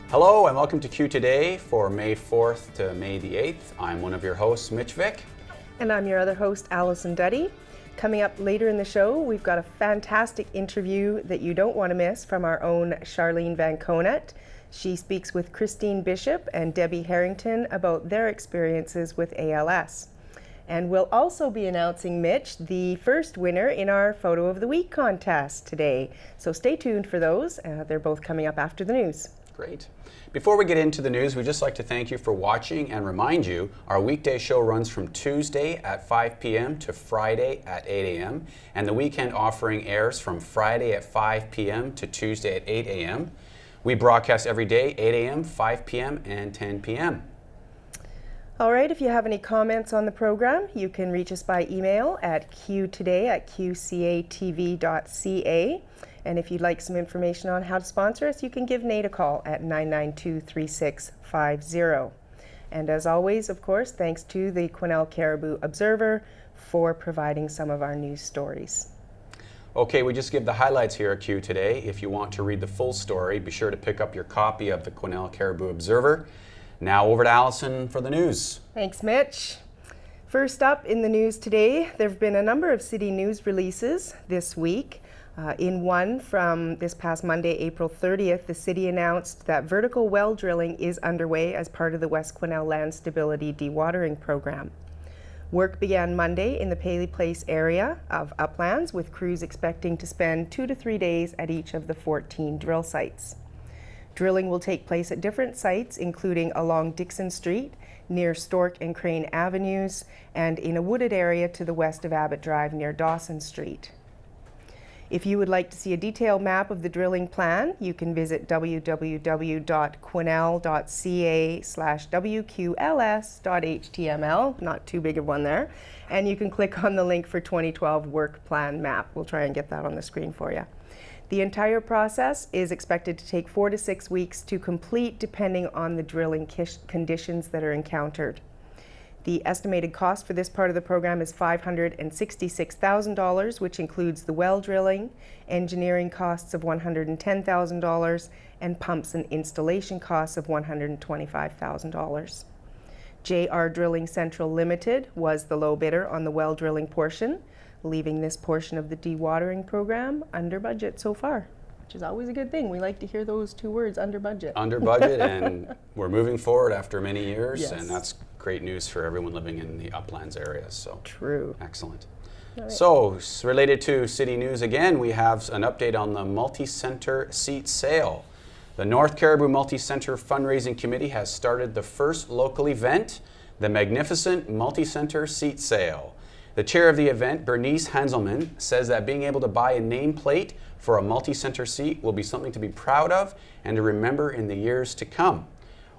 Hello and welcome to Q Today for May 4th to May the 8th. I'm one of your hosts, Mitch Vick. And I'm your other host, Allison Duddy. Coming up later in the show, we've got a fantastic interview that you don't want to miss from our own Charlene Van Conet. She speaks with Christine Bishop and Debbie Harrington about their experiences with ALS. And we'll also be announcing, Mitch, the first winner in our Photo of the Week contest today. So stay tuned for those. They're both coming up after the news. Great. Before we get into the news, we'd just like to thank you for watching and remind you our weekday show runs from Tuesday at 5 p.m. to Friday at 8 a.m. and the weekend offering airs from Friday at 5 p.m. to Tuesday at 8 a.m. We broadcast every day, 8 a.m., 5 p.m., and 10 p.m. All right, if you have any comments on the program, you can reach us by email at qtoday@qcatv.ca. And if you'd like some information on how to sponsor us, you can give Nate a call at 992-3650. And as always, of course, thanks to the Quesnel Caribou Observer for providing some of our news stories. Okay, we just give the highlights here at Q Today. If you want to read the full story, be sure to pick up your copy of the Quesnel Caribou Observer. Now over to Allison for the news. Thanks, Mitch. First up in the news today, there have been a number of city news releases this week. In one from this past Monday, April 30th, the city announced that vertical well drilling is underway as part of the West Quesnel Land Stability Dewatering Program. Work began Monday in the Paley Place area of Uplands, with crews expecting to spend 2 to 3 days at each of the 14 drill sites. Drilling will take place at different sites, including along Dixon Street, near Stork and Crane Avenues, and in a wooded area to the west of Abbott Drive near Dawson Street. If you would like to see a detailed map of the drilling plan, you can visit www.quesnel.ca/wqls.html, not too big of one there, and you can click on the link for 2012 work plan map. We'll try and get that on the screen for you. The entire process is expected to take 4 to 6 weeks to complete, depending on the drilling conditions that are encountered. The estimated cost for this part of the program is $566,000, which includes the well drilling, engineering costs of $110,000, and pumps and installation costs of $125,000. JR Drilling Central Limited was the low bidder on the well drilling portion, leaving this portion of the dewatering program under budget so far, which is always a good thing. We like to hear those two words, under budget. Under budget, and we're moving forward after many years, Yes. and that's great news for everyone living in the Uplands area. So True. excellent. Right. So, related to city news again, we have an update on the multi-center seat sale. The North Caribou Multi-Center Fundraising Committee has started the first local event, the Magnificent Multi-Center Seat Sale. The chair of the event, Bernice Hanselman, says that being able to buy a nameplate for a multi-center seat will be something to be proud of and to remember in the years to come.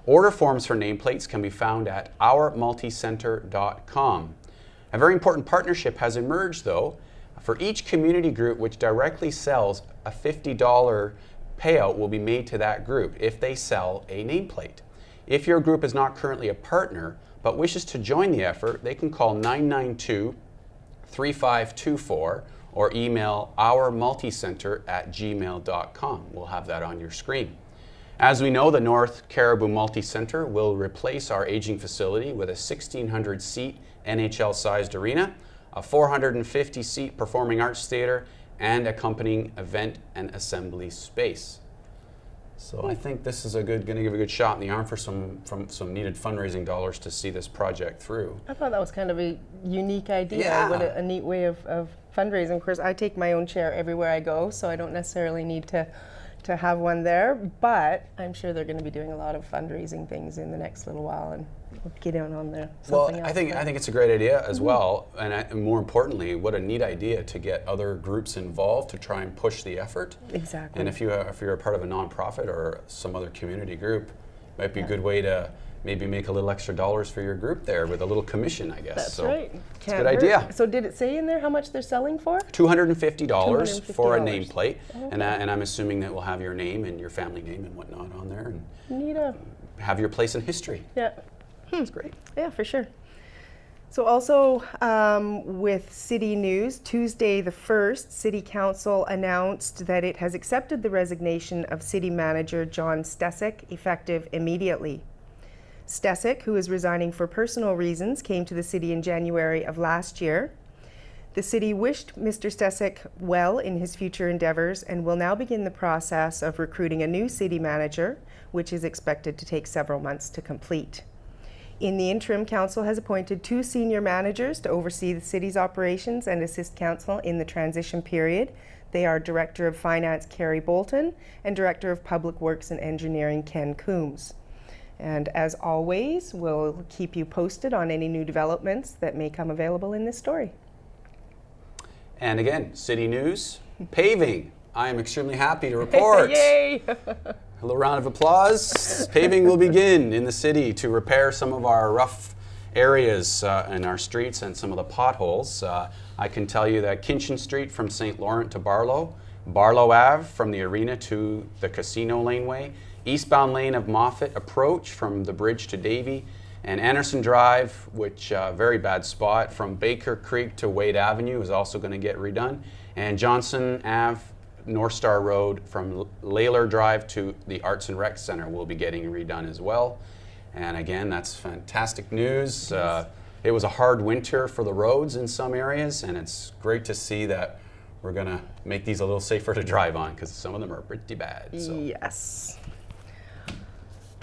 Order forms for nameplates can be found at ourmulticenter.com. A very important partnership has emerged, though. For each community group which directly sells, a $50 payout will be made to that group if they sell a nameplate. If your group is not currently a partner but wishes to join the effort, they can call 992-3524 or email ourmulticenter@gmail.com. We'll have that on your screen. As we know, the North Caribou Multi-Center will replace our aging facility with a 1,600-seat NHL-sized arena, a 450-seat performing arts theater, and accompanying event and assembly space. So I think this is going to give a good shot in the arm for some needed fundraising dollars to see this project through. I thought that was kind of a unique idea. Yeah. What a neat way of fundraising. Of course, I take my own chair everywhere I go, so I don't necessarily need to have one there, but I'm sure they're going to be doing a lot of fundraising things in the next little while, and we'll get in on there. Well, I think it's a great idea as well, and more importantly, what a neat idea to get other groups involved to try and push the effort. Exactly. And if you're a part of a nonprofit or some other community group, it might be a good way to maybe make a little extra dollars for your group there with a little commission, I guess. That's right. It's a good idea. So did it say in there how much they're selling for? $250 for a nameplate, Okay. and I'm assuming that we'll have your name and your family name and whatnot on there, and Neato. have your place in history. Yeah. That's great. Yeah, for sure. So also with City News, Tuesday the 1st, City Council announced that it has accepted the resignation of City Manager John Stesick, effective immediately. Stesick, who is resigning for personal reasons, came to the city in January of last year. The city wished Mr. Stesick well in his future endeavors and will now begin the process of recruiting a new city manager, which is expected to take several months to complete. In the interim, council has appointed 2 senior managers to oversee the city's operations and assist council in the transition period. They are Director of Finance Carrie Bolton and Director of Public Works and Engineering Ken Coombs. And as always, we'll keep you posted on any new developments that may come available in this story. And again, City News, paving. I am extremely happy to report. Yay! A little round of applause. Paving will begin in the city to repair some of our rough areas in our streets and some of the potholes. I can tell you that Kinchin Street from St. Laurent to Barlow, Barlow Ave from the arena to the casino laneway, eastbound lane of Moffat approach from the bridge to Davie, and Anderson Drive, which very bad spot, from Baker Creek to Wade Avenue is also going to get redone, and Johnson Ave, North Star Road from Layler Drive to the Arts and Rec Center will be getting redone as well. And again, that's fantastic news. It was a hard winter for the roads in some areas, and it's great to see that we're going to make these a little safer to drive on because some of them are pretty bad. So. Yes.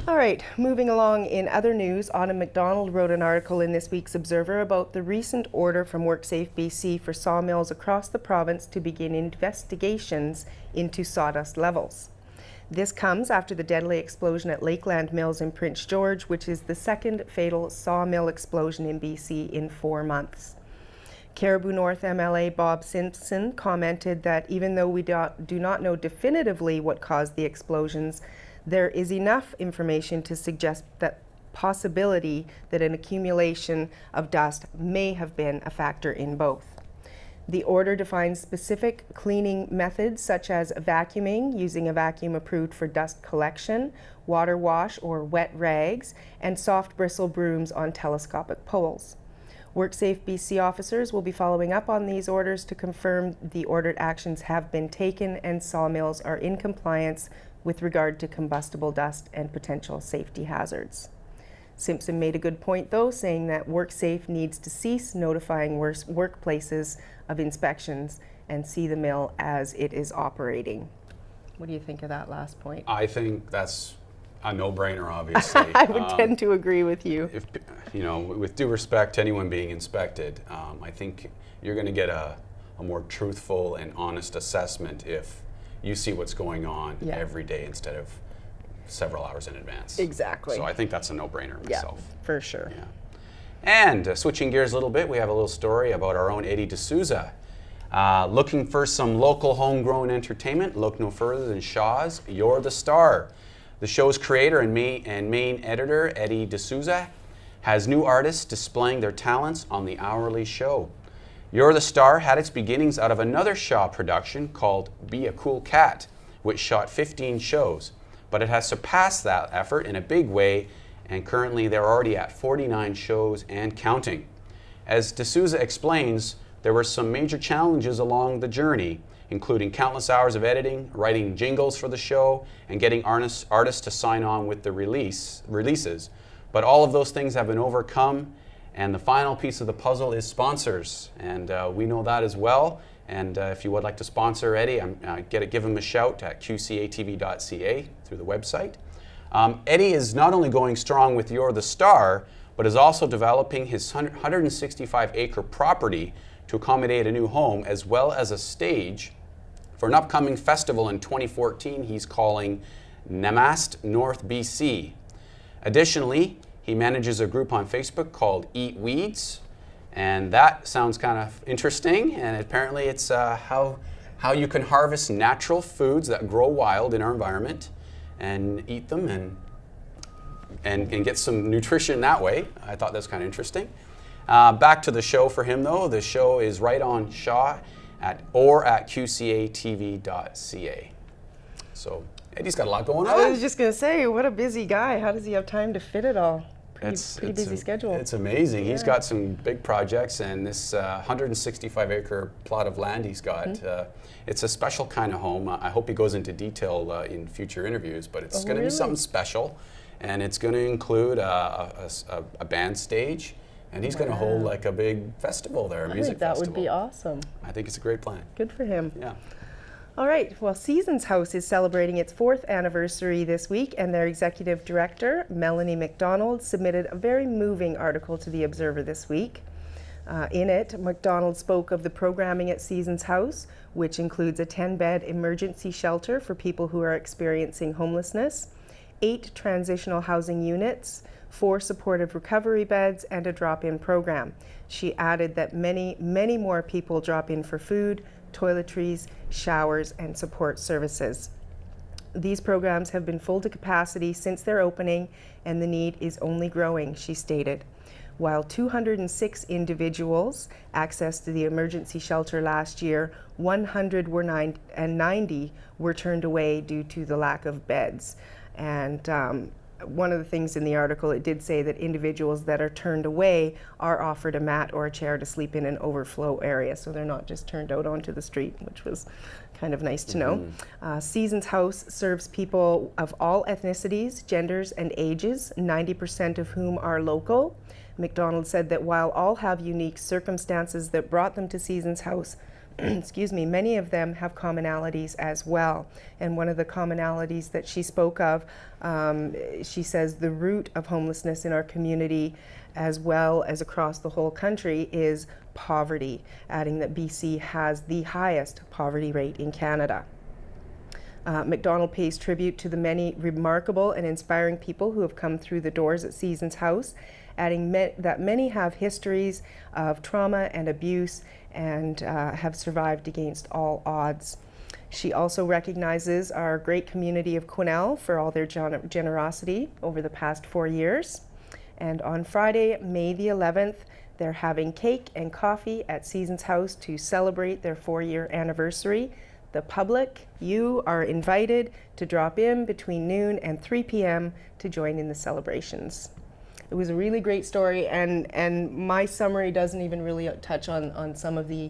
All right, moving along in other news, Autumn McDonald wrote an article in this week's Observer about the recent order from WorkSafe BC for sawmills across the province to begin investigations into sawdust levels. This comes after the deadly explosion at Lakeland Mills in Prince George, which is the second fatal sawmill explosion in BC in 4 months. Caribou North MLA Bob Simpson commented that even though we do not know definitively what caused the explosions, there is enough information to suggest that possibility that an accumulation of dust may have been a factor in both. The order defines specific cleaning methods such as vacuuming, using a vacuum approved for dust collection, water wash or wet rags, and soft bristle brooms on telescopic poles. WorkSafe BC officers will be following up on these orders to confirm the ordered actions have been taken and sawmills are in compliance with regard to combustible dust and potential safety hazards. Simpson made a good point though, saying that WorkSafe needs to cease notifying workplaces of inspections and see the mill as it is operating. What do you think of that last point? I think that's a no-brainer, obviously. I would tend to agree with you. If, with due respect to anyone being inspected, I think you're going to get a more truthful and honest assessment if you see what's going on every day instead of several hours in advance. Exactly. So I think that's a no-brainer myself. Yeah, for sure. Yeah. And switching gears a little bit, we have a little story about our own Eddie D'Souza. Looking for some local homegrown entertainment? Look no further than Shaw's You're the Star. The show's creator and main editor, Eddie D'Souza, has new artists displaying their talents on the hourly show. You're the Star had its beginnings out of another Shaw production called Be a Cool Cat, which shot 15 shows, but it has surpassed that effort in a big way, and currently they're already at 49 shows and counting. As D'Souza explains, there were some major challenges along the journey, including countless hours of editing, writing jingles for the show, and getting artists to sign on with the releases. But all of those things have been overcome, and the final piece of the puzzle is sponsors, and we know that as well. And if you would like to sponsor Eddie, give him a shout at qcatv.ca through the website. Eddie is not only going strong with You're the Star, but is also developing his 165-acre property to accommodate a new home, as well as a stage for an upcoming festival in 2014 he's calling Namast North BC. Additionally, he manages a group on Facebook called Eat Weeds, and that sounds kind of interesting, and apparently it's how you can harvest natural foods that grow wild in our environment and eat them and get some nutrition that way. I thought that's kind of interesting. Back to the show for him though. The show is right on Shaw at qcatv.ca. So Eddie's got a lot going on. I was just going to say, what a busy guy. How does he have time to fit it all? Pretty busy schedule. It's amazing. Yeah. He's got some big projects, and this 165-acre plot of land he's got, it's a special kind of home. I hope he goes into detail in future interviews, but it's going to be something special, and it's going to include a band stage, and he's going to hold like a big festival there, a music festival. That would be awesome. I think it's a great plan. Good for him. Yeah. All right, well, Seasons House is celebrating its 4th anniversary this week, and their executive director, Melanie McDonald, submitted a very moving article to the Observer this week. In it, McDonald spoke of the programming at Seasons House, which includes a 10-bed emergency shelter for people who are experiencing homelessness, 8 transitional housing units, 4 supportive recovery beds, and a drop-in program. She added that many, many more people drop in for food, toiletries, showers, and support services. These programs have been full to capacity since their opening, and the need is only growing, she stated. While 206 individuals accessed the emergency shelter last year, 190 were turned away due to the lack of beds. And one of the things in the article, it did say that individuals that are turned away are offered a mat or a chair to sleep in an overflow area, so they're not just turned out onto the street, which was kind of nice to know. Seasons House serves people of all ethnicities, genders, and ages, 90% of whom are local. McDonald said that while all have unique circumstances that brought them to Seasons House, excuse me, many of them have commonalities as well. And one of the commonalities that she spoke of, she says the root of homelessness in our community, as well as across the whole country, is poverty, adding that BC has the highest poverty rate in Canada. McDonald pays tribute to the many remarkable and inspiring people who have come through the doors at Seasons House, adding that many have histories of trauma and abuse and have survived against all odds. She also recognizes our great community of Quesnel for all their generosity over the past 4 years. And on Friday, May the 11th, they're having cake and coffee at Seasons House to celebrate their 4-year anniversary. The public, you are invited to drop in between noon and 3 p.m. to join in the celebrations. It was a really great story, and my summary doesn't even really touch on some of the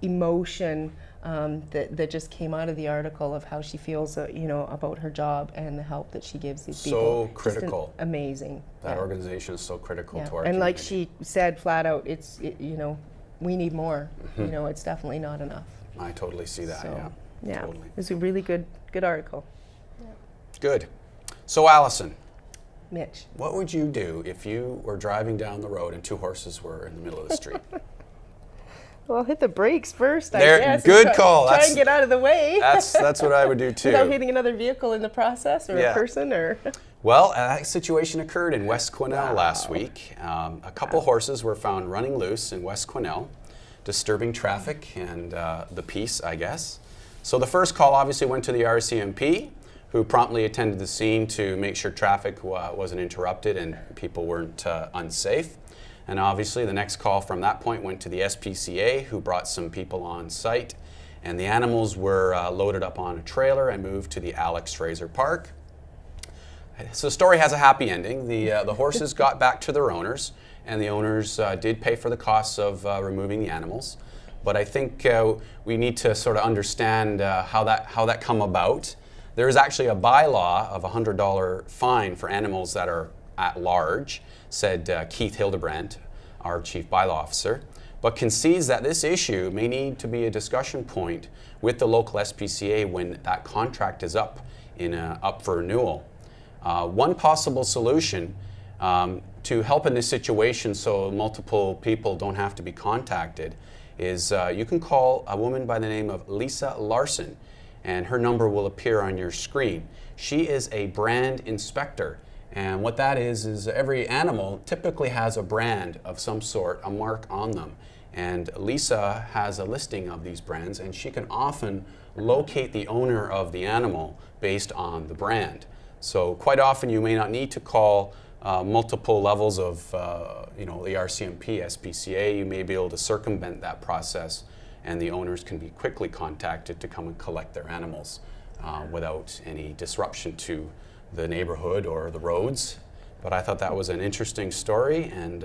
emotion that just came out of the article of how she feels, about her job and the help that she gives these people. So critical. Amazing. That organization is so critical to our And community. like she said flat out, we need more. It's definitely not enough. I totally see that. Yeah, Totally. it was a really good article. Good. So Allison, Mitch. what would you do if you were driving down the road and 2 horses were in the middle of the street? Well, hit the brakes first, I There, guess. good call. Try and get out of the way. That's what I would do too. Without hitting another vehicle in the process, or Yeah. a person, or... Well, that situation occurred in West Quesnel last week. A couple horses were found running loose in West Quesnel, disturbing traffic and the peace, I guess. So the first call obviously went to the RCMP, who promptly attended the scene to make sure traffic wasn't interrupted and people weren't unsafe. And obviously the next call from that point went to the SPCA, who brought some people on site, and the animals were loaded up on a trailer and moved to the Alex Fraser Park. So the story has a happy ending. The horses got back to their owners, and the owners did pay for the costs of removing the animals. But I think we need to sort of understand how that come about. There is actually a bylaw of a $100 fine for animals that are at large, said Keith Hildebrandt, our chief bylaw officer, but concedes that this issue may need to be a discussion point with the local SPCA when that contract is up for renewal. One possible solution to help in this situation so multiple people don't have to be contacted is you can call a woman by the name of Lisa Larson, and her number will appear on your screen. She is a brand inspector, and what that is every animal typically has a brand of some sort, a mark on them. And Lisa has a listing of these brands, and she can often locate the owner of the animal based on the brand. So quite often you may not need to call multiple levels of the RCMP, SPCA. You may be able to circumvent that process, and the owners can be quickly contacted to come and collect their animals without any disruption to the neighborhood or the roads. But I thought that was an interesting story, and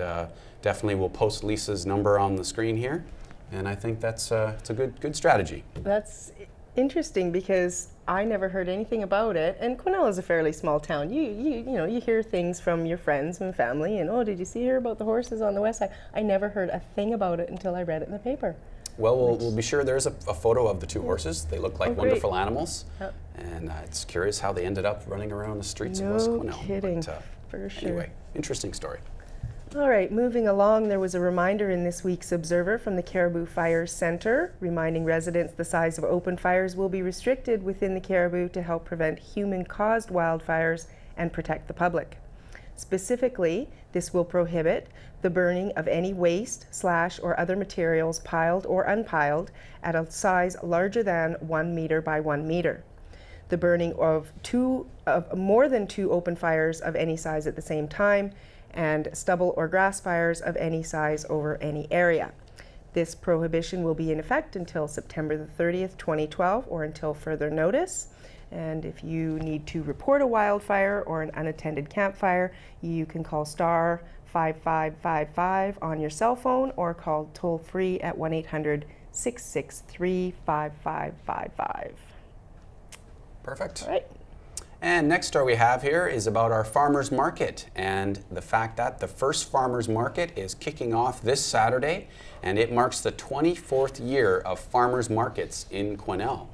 definitely we'll post Lisa's number on the screen here. And I think it's a good strategy. That's interesting because I never heard anything about it. And Quesnel is a fairly small town. You hear things from your friends and family, and oh, did you hear about the horses on the west side? I never heard a thing about it until I read it in the paper. Well, we'll be sure there's a photo of the two horses. They look like wonderful animals. Yep. And it's curious how they ended up running around the streets of West Quesnel. No kidding, But, for sure. Anyway, interesting story. All right, moving along, there was a reminder in this week's Observer from the Caribou Fire Center, reminding residents the size of open fires will be restricted within the Caribou to help prevent human-caused wildfires and protect the public. Specifically, this will prohibit the burning of any waste, slash, or other materials piled or unpiled at a size larger than 1 meter by 1 meter. The burning of more than 2 open fires of any size at the same time, and stubble or grass fires of any size over any area. This prohibition will be in effect until September the 30th, 2012, or until further notice. And if you need to report a wildfire or an unattended campfire, you can call star 5555 on your cell phone or call toll-free at 1-800-663-5555. Perfect. All right. And next story we have here is about our farmers market and the fact that the first farmers market is kicking off this Saturday, and it marks the 24th year of farmers markets in Quesnel.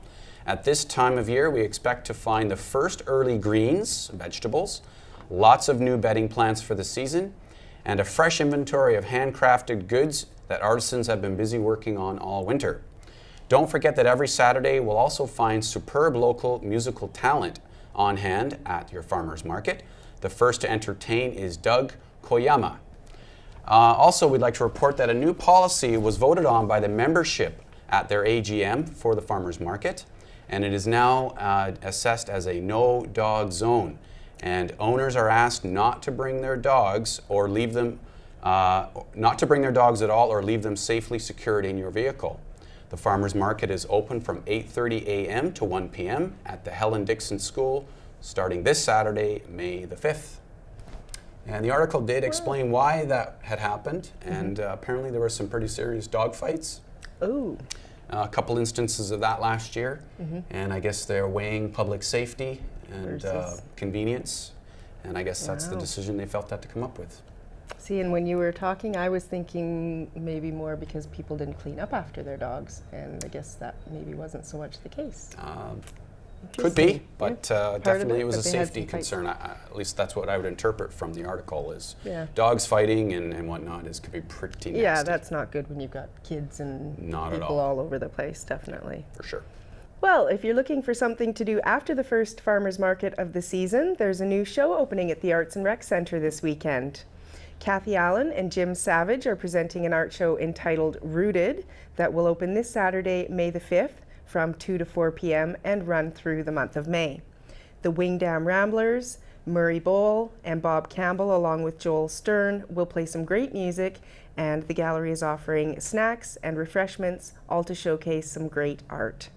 At this time of year, we expect to find the first early greens, vegetables, lots of new bedding plants for the season, and a fresh inventory of handcrafted goods that artisans have been busy working on all winter. Don't forget that every Saturday we'll also find superb local musical talent on hand at your farmers market. The first to entertain is Doug Koyama. Also, we'd like to report that a new policy was voted on by the membership at their AGM for the farmers market, and it is now assessed as a no dog zone. And owners are asked not to bring their dogs or leave them, not to bring their dogs at all or leave them safely secured in your vehicle. The farmers market is open from 8:30 a.m. to 1 p.m. at the Helen Dixon School, starting this Saturday, May the 5th. And the article did explain why that had happened, and apparently there were some pretty serious dog fights. Ooh. A couple instances of that last year, and I guess they're weighing public safety and convenience, and I guess that's the decision they felt had to come up with. See, and when you were talking, I was thinking maybe more because people didn't clean up after their dogs, and I guess that maybe wasn't so much the case. Could be, but Part definitely of it was a but they had safety some fights. concern. At least that's what I would interpret from the article is Yeah. dogs fighting and whatnot could be pretty nasty. Yeah, that's not good when you've got kids and Not at people all. all over the place, definitely. For sure. Well, if you're looking for something to do after the first farmers market of the season, there's a new show opening at the Arts and Rec Center this weekend. Kathy Allen and Jim Savage are presenting an art show entitled Rooted that will open this Saturday, May the 5th from 2 to 4 p.m. and run through the month of May. The Wingdam Ramblers, Murray Bowl, and Bob Campbell, along with Joel Stern, will play some great music, and the gallery is offering snacks and refreshments, all to showcase some great art.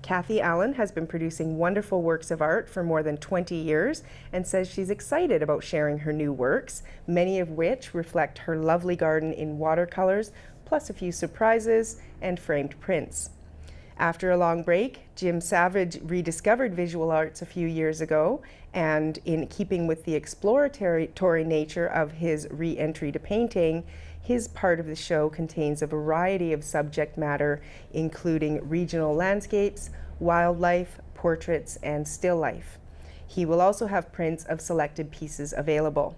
Kathy Allen has been producing wonderful works of art for more than 20 years and says she's excited about sharing her new works, many of which reflect her lovely garden in watercolors, plus a few surprises and framed prints. After a long break, Jim Savage rediscovered visual arts a few years ago, and in keeping with the exploratory nature of his re-entry to painting, his part of the show contains a variety of subject matter, including regional landscapes, wildlife, portraits, and still life. He will also have prints of selected pieces available.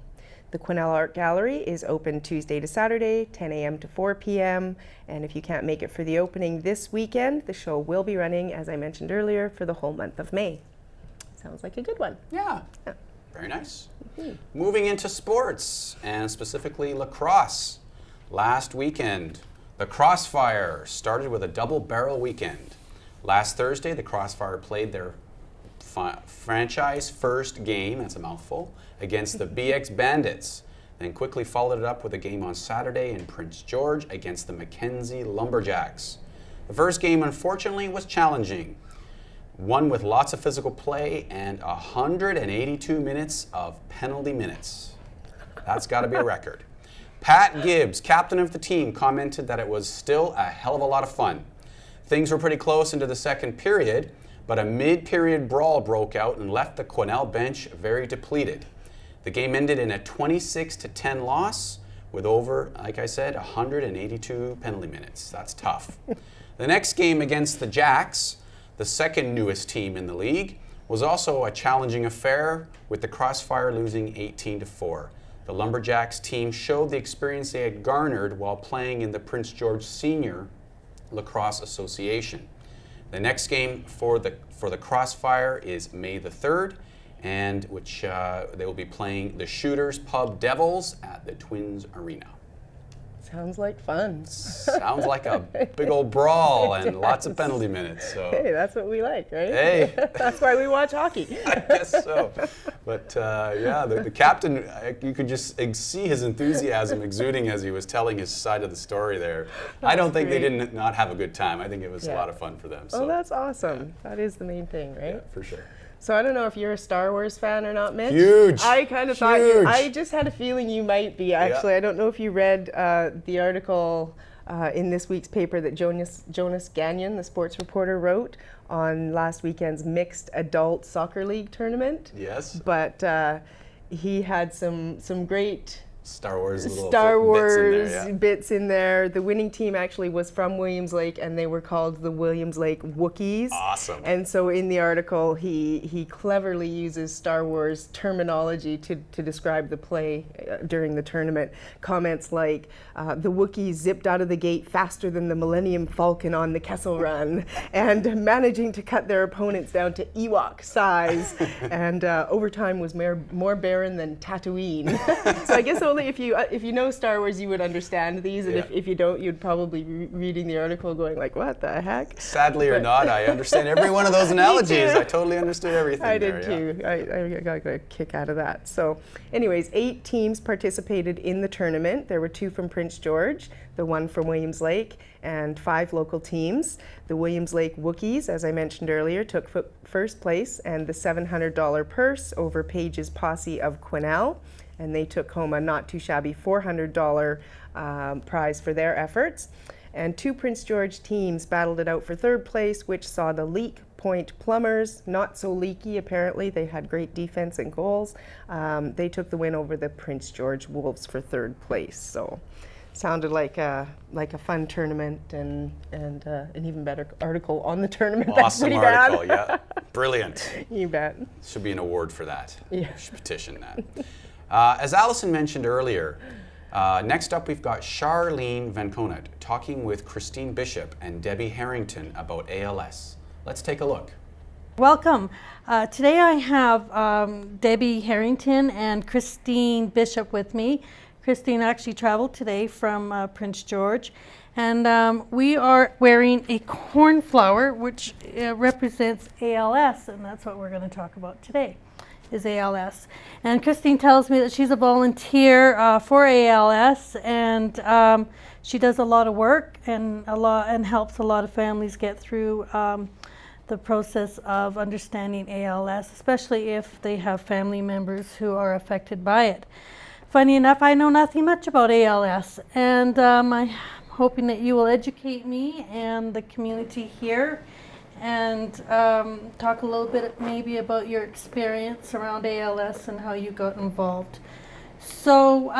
The Quesnel Art Gallery is open Tuesday to Saturday, 10 a.m. to 4 p.m. And if you can't make it for the opening this weekend, the show will be running, as I mentioned earlier, for the whole month of May. Sounds like a good one. Yeah. Very nice. Moving into sports, and specifically lacrosse. Last weekend, the Crossfire started with a double barrel weekend. Last Thursday, the Crossfire played their franchise first game, that's a mouthful, against the BX Bandits, then quickly followed it up with a game on Saturday in Prince George against the Mackenzie Lumberjacks. The first game, unfortunately, was challenging, one with lots of physical play and 182 minutes of penalty minutes. That's got to be a record. Pat Gibbs, captain of the team, commented that it was still a hell of a lot of fun. Things were pretty close into the second period, but a mid-period brawl broke out and left the Quesnel bench very depleted. The game ended in a 26-10 loss with over, like I said, 182 penalty minutes. That's tough. The next game against the Jacks, the second newest team in the league, was also a challenging affair, with the Crossfire losing 18-4. The Lumberjacks team showed the experience they had garnered while playing in the Prince George Senior Lacrosse Association. The next game for the Crossfire is May the 3rd, and which they will be playing the Shooters Pub Devils at the Twins Arena. Sounds like fun. Sounds like a big old brawl and lots of penalty minutes. So. Hey, that's what we like, right? Hey. That's why we watch hockey. I guess so. But yeah, the captain, you could just see his enthusiasm exuding as he was telling his side of the story there. I don't think they didn't not have a good time. I think it was a lot of fun for them. So. Oh, that's awesome. Yeah. That is the main thing, right? Yeah, for sure. So I don't know if you're a Star Wars fan or not, Mitch. Huge. I kind of thought I just had a feeling you might be, actually. I don't know if you read the article in this week's paper that Jonas Gagnon, the sports reporter, wrote on last weekend's mixed adult soccer league tournament. Yes. But he had some great Star Wars bits in there. The winning team actually was from Williams Lake, and they were called the Williams Lake Wookiees. Awesome. And so in the article, he cleverly uses Star Wars terminology to describe the play during the tournament. Comments like, the Wookiees zipped out of the gate faster than the Millennium Falcon on the Kessel Run, and managing to cut their opponents down to Ewok size. And overtime was more barren than Tatooine. So I guess only if you know Star Wars, you would understand these, and if you don't, you'd probably be reading the article going like, what the heck? Sadly or not, I understand every one of those analogies. I totally understood everything. I did too. I got a kick out of that. So anyways, 8 teams participated in the tournament. There were 2 from Prince George, the 1 from Williams Lake, and 5 local teams. The Williams Lake Wookiees, as I mentioned earlier, took first place and the $700 purse over Paige's posse of Quesnel. And they took home a not too shabby $400 prize for their efforts. And 2 Prince George teams battled it out for 3rd place, which saw the Leak Point Plumbers, not so leaky apparently. They had great defense and goals. They took the win over the Prince George Wolves for 3rd place. So sounded like a fun tournament, and an even better article on the tournament. Awesome That's article, pretty bad. yeah. Brilliant. You bet. Should be an award for that. Yeah. Should petition that. As Allison mentioned earlier, next up we've got Charlene Van Conant talking with Christine Bishop and Debbie Harrington about ALS. Let's take a look. Welcome. Today I have Debbie Harrington and Christine Bishop with me. Christine actually traveled today from Prince George, and we are wearing a cornflower which represents ALS, and that's what we're going to talk about today. Is ALS. And Christine tells me that she's a volunteer for ALS, and she does a lot of work and helps a lot of families get through the process of understanding ALS, especially if they have family members who are affected by it. Funny enough, I know nothing much about ALS, and I'm hoping that you will educate me and the community here and talk a little bit maybe about your experience around ALS and how you got involved. So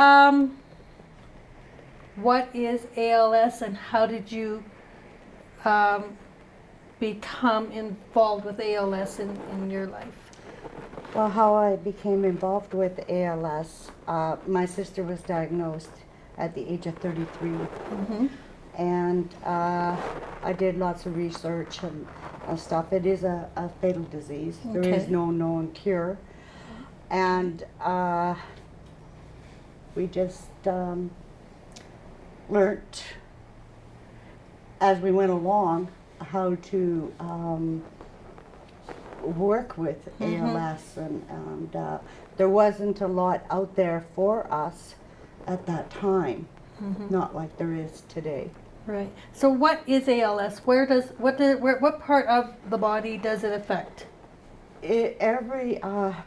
what is ALS, and how did you become involved with ALS in your life? Well, how I became involved with ALS, my sister was diagnosed at the age of 33. Mm-hmm. And I did lots of research and stuff. It is a fatal disease. Okay. There is no known cure. And we just learnt as we went along how to work with ALS. And there wasn't a lot out there for us at that time, not like there is today. Right. So what is ALS? What part of the body does it affect? Every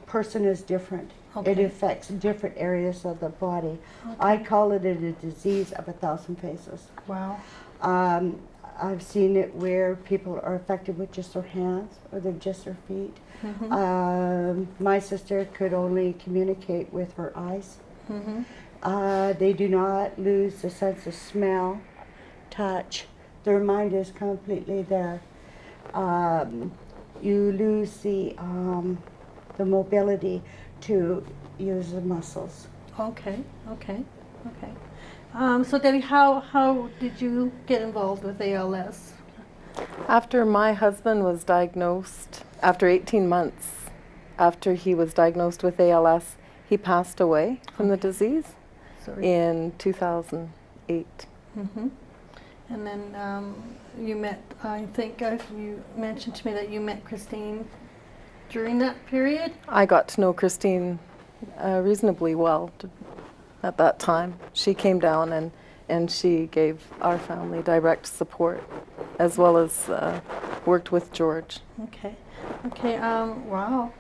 person is different. Okay. It affects different areas of the body. I call it a disease of 1,000 faces. Wow. I've seen it where people are affected with just their hands or just their feet. My sister could only communicate with her eyes. They do not lose the sense of smell, touch. Their mind is completely there. You lose the mobility to use the muscles. Okay. So Debbie, how did you get involved with ALS? After my husband was diagnosed, after 18 months after he was diagnosed with ALS, he passed away from the disease Sorry. in 2008. And then you met, I think you mentioned to me that you met Christine during that period? I got to know Christine reasonably well at that time. She came down and she gave our family direct support, as well as worked with George. Okay. Wow.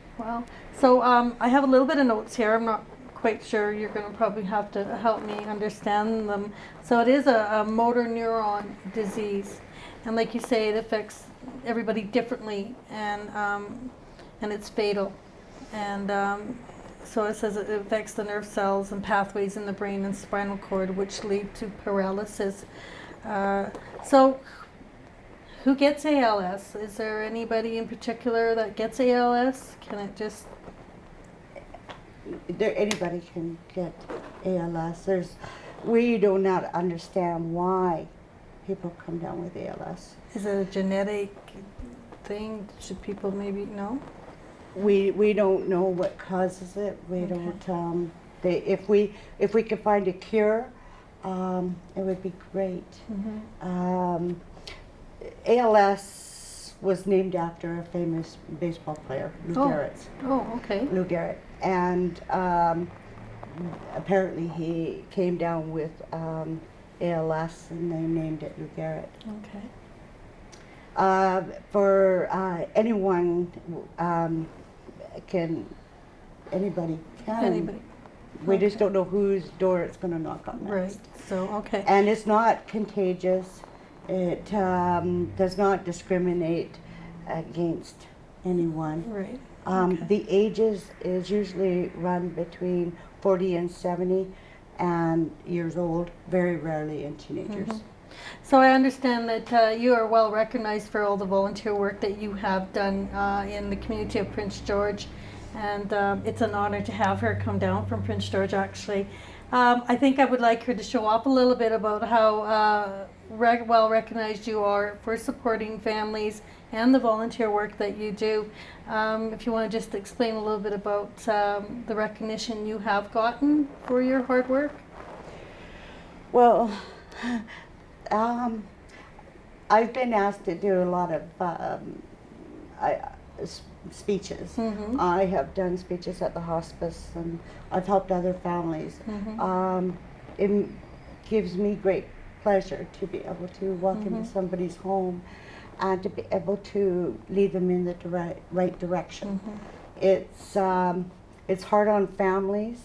So I have a little bit of notes here. I'm not quite sure. You're going to probably have to help me understand them. So it is a motor neuron disease, and like you say, it affects everybody differently, and it's fatal. And so it says it affects the nerve cells and pathways in the brain and spinal cord, which lead to paralysis. So who gets ALS? Is there anybody in particular that gets ALS? Can it just... Anybody can get ALS. We do not understand why people come down with ALS. Is it a genetic thing? Should people maybe know? We don't know what causes it. We don't. If we could find a cure, it would be great. ALS was named after a famous baseball player, Lou Gehrig. Oh, okay. Lou Gehrig, and apparently he came down with ALS, and they named it Lou Gehrig. Okay. For anyone anybody can. Anybody. We just don't know whose door it's going to knock on next. Right. So, okay. And it's not contagious. It does not discriminate against anyone. Right. The ages is usually run between 40 and 70 and years old, very rarely in teenagers. So I understand that you are well recognized for all the volunteer work that you have done in the community of Prince George, and it's an honor to have her come down from Prince George, actually. I think I would like her to show off a little bit about how well recognized you are for supporting families and the volunteer work that you do. If you want to just explain a little bit about the recognition you have gotten for your hard work. Well, I've been asked to do a lot of speeches. I have done speeches at the hospice, and I've helped other families. It gives me great pleasure to be able to walk into somebody's home and to be able to lead them in the right direction. It's hard on families,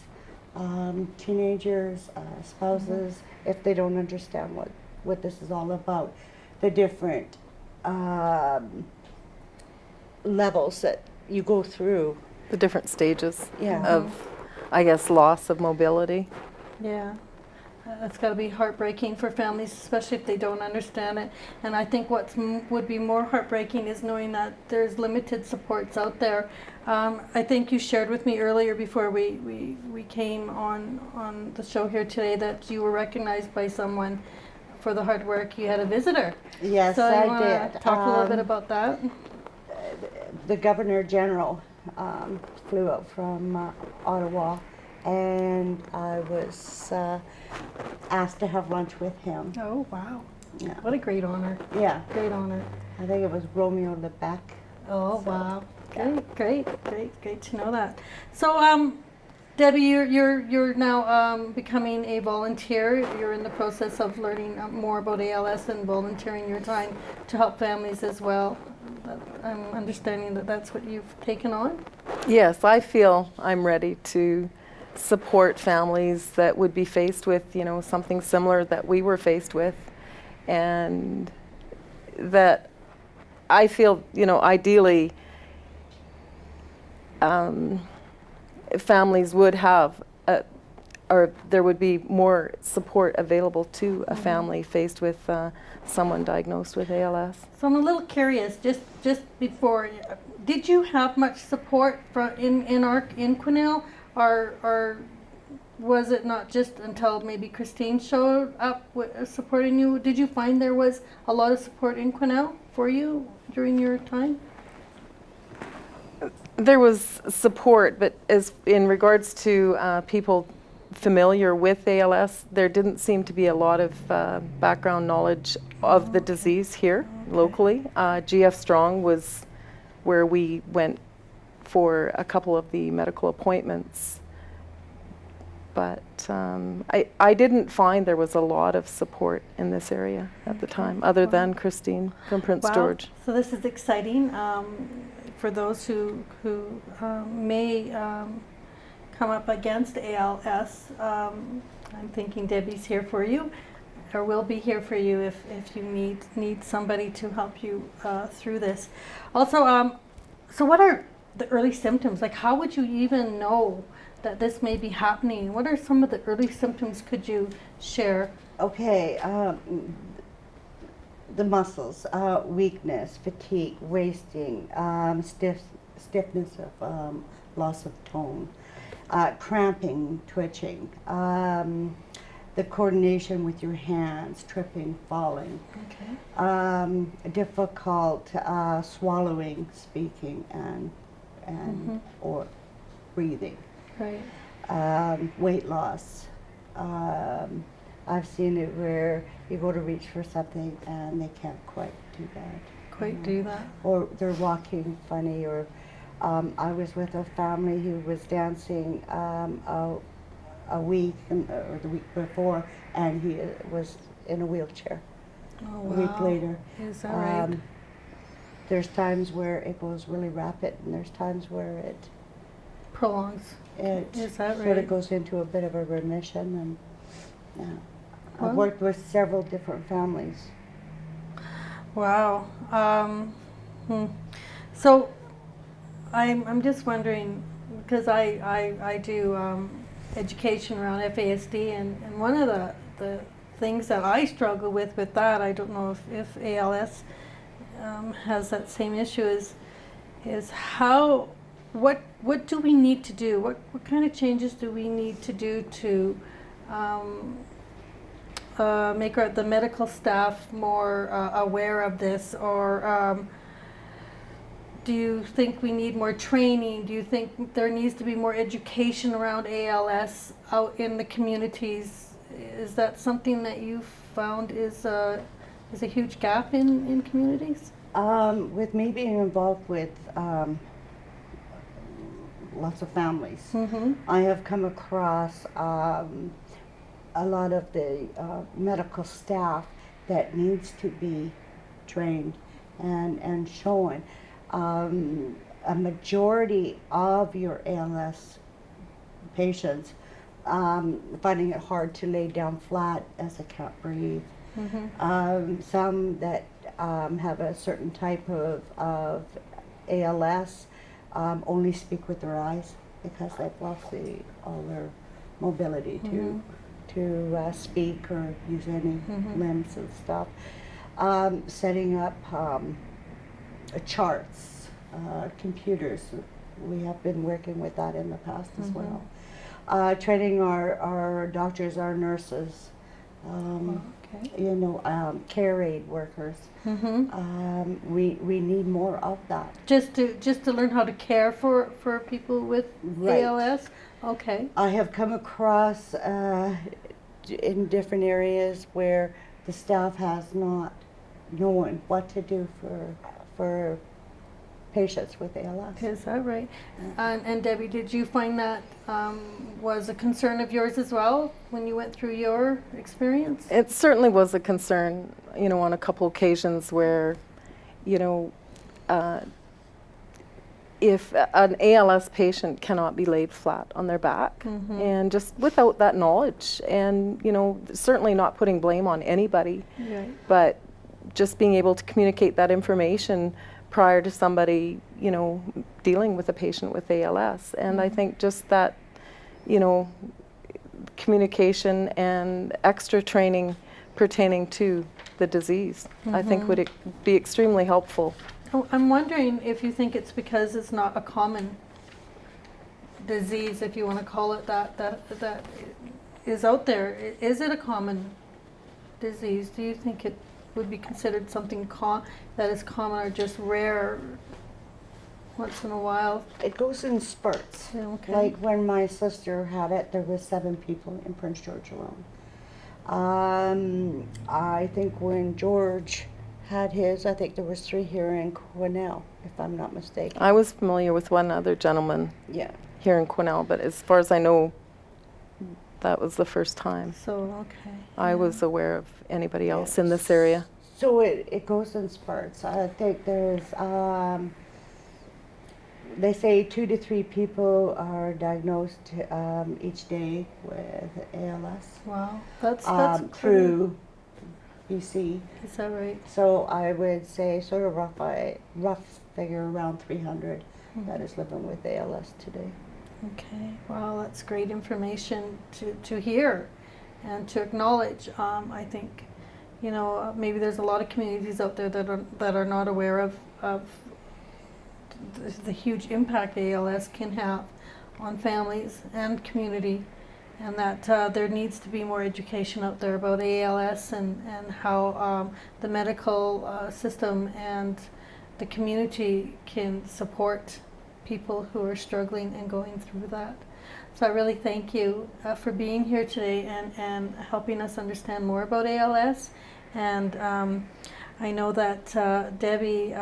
teenagers, spouses, if they don't understand what this is all about, the different levels that you go through. The different stages Yeah. of, I guess, loss of mobility. Yeah, that's got to be heartbreaking for families, especially if they don't understand it. And I think what would be more heartbreaking is knowing that there's limited supports out there. I think you shared with me earlier before we came on the show here today that you were recognized by someone for the hard work. You had a visitor. Yes, So I you want did. to talk a little bit about that? The Governor General flew out from Ottawa, and I was asked to have lunch with him. Oh, wow. Yeah. What a great honor. Yeah, Great honor. I think it was Romeo Lebec. Oh, So, wow. yeah. Great to know that. So, Debbie, you're now becoming a volunteer. You're in the process of learning more about ALS and volunteering your time to help families as well. I'm understanding that that's what you've taken on. Yes, I feel I'm ready to support families that would be faced with, something similar that we were faced with, and that I feel, ideally, families would have, or there would be more support available to a family faced with someone diagnosed with ALS. So I'm a little curious, just before, did you have much support in Quesnel, or was it not just until maybe Christine showed up supporting you? Did you find there was a lot of support in Quesnel for you during your time? There was support, but as in regards to people familiar with ALS, there didn't seem to be a lot of background knowledge of the disease here locally. GF Strong was where we went for a couple of the medical appointments, but I didn't find there was a lot of support in this area at the time, other than Christine from Prince George. So this is exciting for those who may come up against ALS. I'm thinking Debbie's here for you, or will be here for you if you need somebody to help you through this. Also, so what are the early symptoms? Like, how would you even know that this may be happening? What are some of the early symptoms could you share? Okay, the muscles, weakness, fatigue, wasting, stiffness of loss of tone, cramping, twitching, the coordination with your hands, tripping, falling, difficult swallowing, speaking, and or breathing. Right. Weight loss. I've seen it where you go to reach for something and they can't quite do that. Do that. Or they're walking funny, or I was with a family who was dancing a week or the week before, and he was in a wheelchair. Oh, wow. A week later. Is that right? There's times where it goes really rapid, and there's times where it Prolongs. Is that sort right? of goes into a bit of a remission. And Well- I've worked with several different families. Wow. So I'm just wondering, because I do education around FASD, and one of the things that I struggle with that, I don't know if ALS has that same issue, is how, what do we need to do? What kind of changes do we need to do to make the medical staff more aware of this, or do you think we need more training? Do you think there needs to be more education around ALS out in the communities? Is that something that you've found is a huge gap in communities? With me being involved with lots of families, I have come across a lot of the medical staff that needs to be trained and shown. A majority of your ALS patients finding it hard to lay down flat as they can't breathe. Some that have a certain type of ALS only speak with their eyes because they've lost all their mobility to speak or use any limbs and stuff. Setting up charts, computers. We have been working with that in the past as well. Training our doctors, our nurses, care aid workers. We need more of that. Just to learn how to care for people with ALS? Okay. I have come across in different areas where the staff has not known what to do for patients with ALS. Is that right? And Debbie, did you find that was a concern of yours as well when you went through your experience? It certainly was a concern, on a couple occasions where, if an ALS patient cannot be laid flat on their back, and just without that knowledge, and you know, certainly not putting blame on anybody, Right. but just being able to communicate that information prior to somebody, you know, dealing with a patient with ALS. And I think just that, you know, communication and extra training pertaining to the disease, I think would be extremely helpful. Oh, I'm wondering if you think it's because it's not a common disease, if you want to call it that, that is out there. Is it a common disease? Do you think it would be considered something that is common or just rare once in a while? It goes in spurts. Yeah, okay. Like when my sister had it, there was 7 people in Prince George alone. I think when George had his, I think there was 3 here in Quesnel, if I'm not mistaken. I was familiar with one other gentleman Yeah. here in Quesnel, but as far as I know, that was the first time So, okay. I was aware of anybody else in this area. So it goes in spurts. I think there's, they say 2 to 3 people are diagnosed each day with ALS Wow, that's through BC. Is that right? So I would say sort of rough figure around 300 that is living with ALS today. Okay, well, that's great information to hear and to acknowledge. I think, you know, maybe there's a lot of communities out there that are not aware of the huge impact ALS can have on families and community, and that there needs to be more education out there about ALS and how the medical system and the community can support people who are struggling and going through that. So I really thank you for being here today and helping us understand more about ALS. And I know that Debbie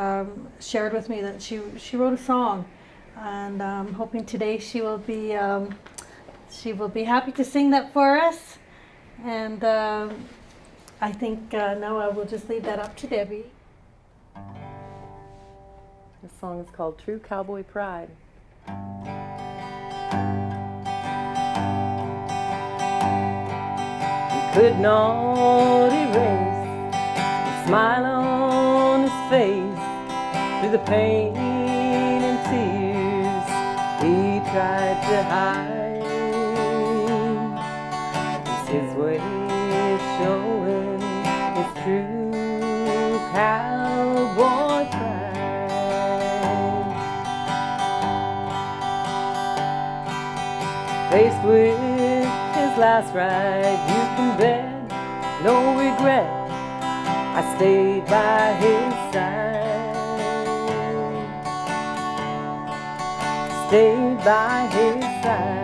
shared with me that she wrote a song, and I'm hoping today she will be happy to sing that for us. And I think now I will just leave that up to Debbie. The song is called True Cowboy Pride. He could not erase the smile on his face through the pain and tears he tried to hide. It's his way of showing his true cowboy pride. Faced with his last ride, you can bet, no regret, I stayed by his side. Stayed by his side.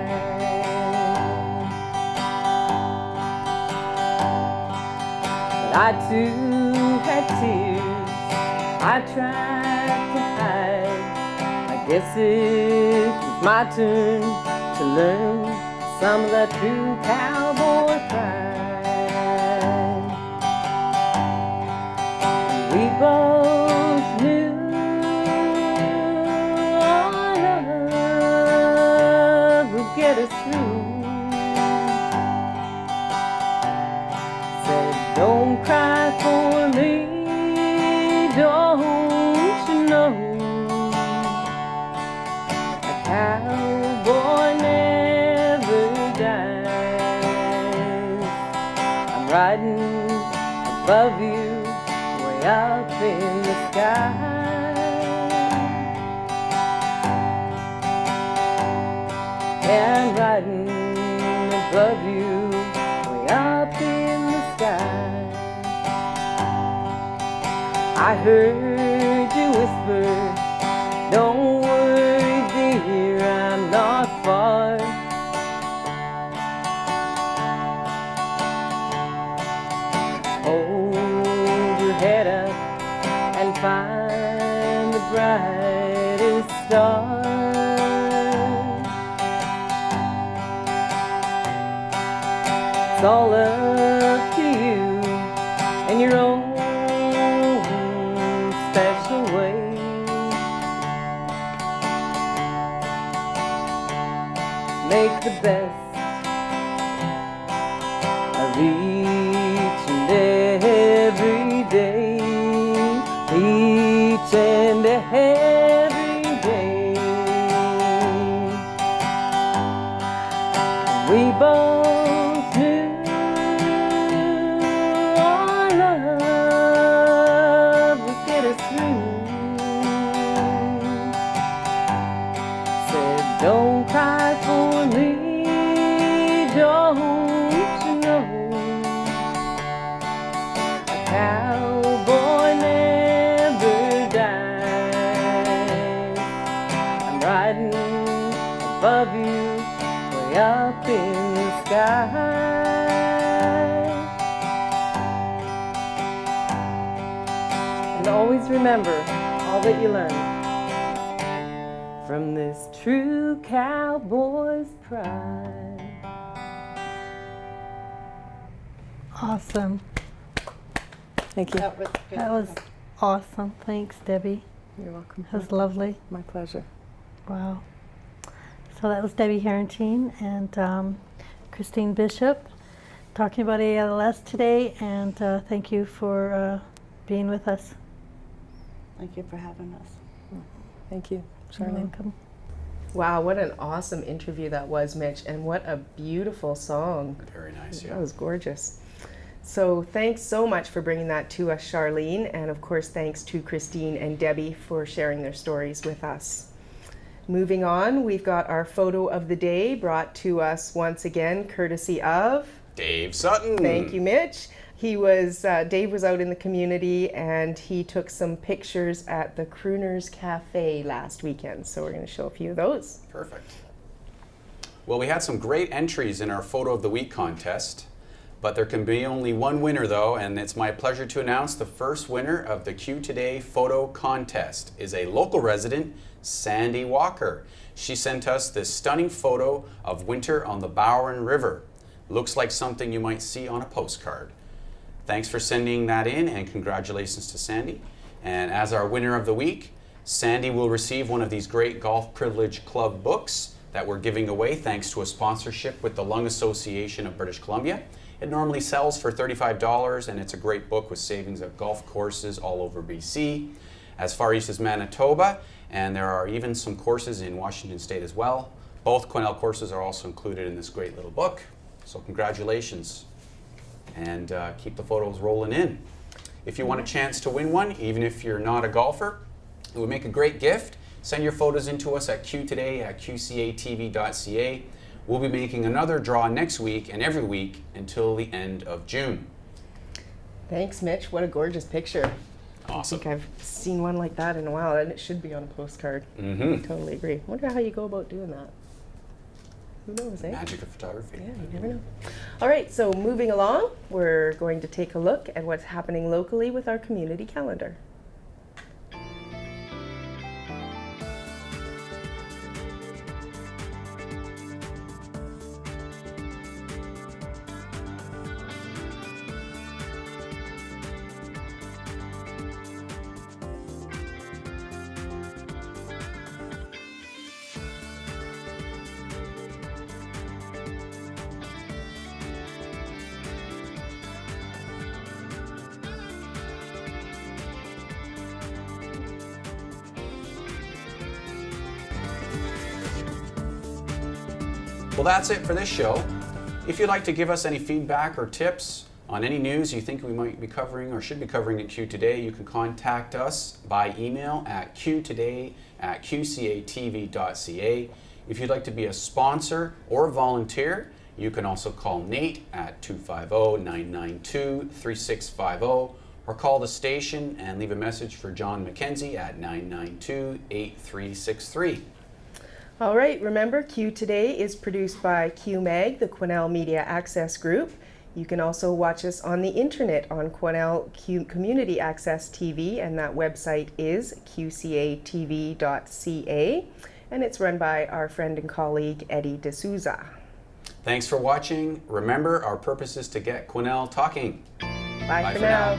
But I too had tears I tried to hide. I guess it was my turn to learn some of that true cowboy pride. We both knew our love would get us through. Said, don't cry for me, don't you know? A cowboy never dies. I'm riding above you, way up in the sky. And riding above you, way up in the sky. I heard you whisper, don't worry dear, I'm not far. Hold your head up and find the brightest star. It's all up to you and your own special way. make the best of each and every day, each and every day. We both knew our love would get us through. Said, don't cry for me, don't you know? A cowboy never dies. I'm riding above you, way up in the sky. And always remember all that you learn from this true cowboy's pride. Awesome. Thank you. That was good. That was awesome. Thanks, Debbie. You're welcome. That was lovely. My pleasure. Wow. So that was Debbie Harrington and Christine Bishop talking about ALS today, and thank you for being with us. Thank you for having us. Thank you, You're Charlene. welcome. Wow, what an awesome interview that was, Mitch, and what a beautiful song. Very nice, yeah. That was gorgeous. So thanks so much for bringing that to us, Charlene, and of course thanks to Christine and Debbie for sharing their stories with us. Moving on, we've got our photo of the day brought to us once again courtesy of Dave Sutton. Thank you, Mitch. Dave was out in the community and he took some pictures at the Crooners Cafe last weekend. So we're going to show a few of those. Perfect. Well, we had some great entries in our Photo of the Week contest, but there can be only one winner though, and it's my pleasure to announce the first winner of the Q Today photo contest is a local resident, Sandy Walker. She sent us this stunning photo of winter on the Bowen River. Looks like something you might see on a postcard. Thanks for sending that in, and congratulations to Sandy. And as our winner of the week, Sandy will receive one of these great Golf Privilege Club books that we're giving away thanks to a sponsorship with the Lung Association of British Columbia. It normally sells for $35, and it's a great book with savings at golf courses all over BC, as far east as Manitoba, and there are even some courses in Washington State as well. Both Quesnel courses are also included in this great little book, so congratulations. And keep the photos rolling in. If you want a chance to win one, even if you're not a golfer, it would make a great gift. Send your photos in to us at qtoday@qcatv.ca. We'll be making another draw next week and every week until the end of June. Thanks, Mitch. What a gorgeous picture. Awesome. I think I've seen one like that in a while, and it should be on a postcard. Mm-hmm. Totally agree. Wonder how you go about doing that. Who knows, eh? Magic of photography. Yeah, you never know. All right, so moving along, we're going to take a look at what's happening locally with our community calendar. Well, that's it for this show. If you'd like to give us any feedback or tips on any news you think we might be covering or should be covering at Q Today, you can contact us by email at qtoday@qcatv.ca. If you'd like to be a sponsor or volunteer, you can also call Nate at 250-992-3650 or call the station and leave a message for John McKenzie at 992-8363. All right, remember, Q Today is produced by QMag, the Quesnel Media Access Group. You can also watch us on the internet on Quesnel Community Access TV, and that website is qcatv.ca, and it's run by our friend and colleague Eddie D'Souza. Thanks for watching. Remember, our purpose is to get Quesnel talking. Bye for now.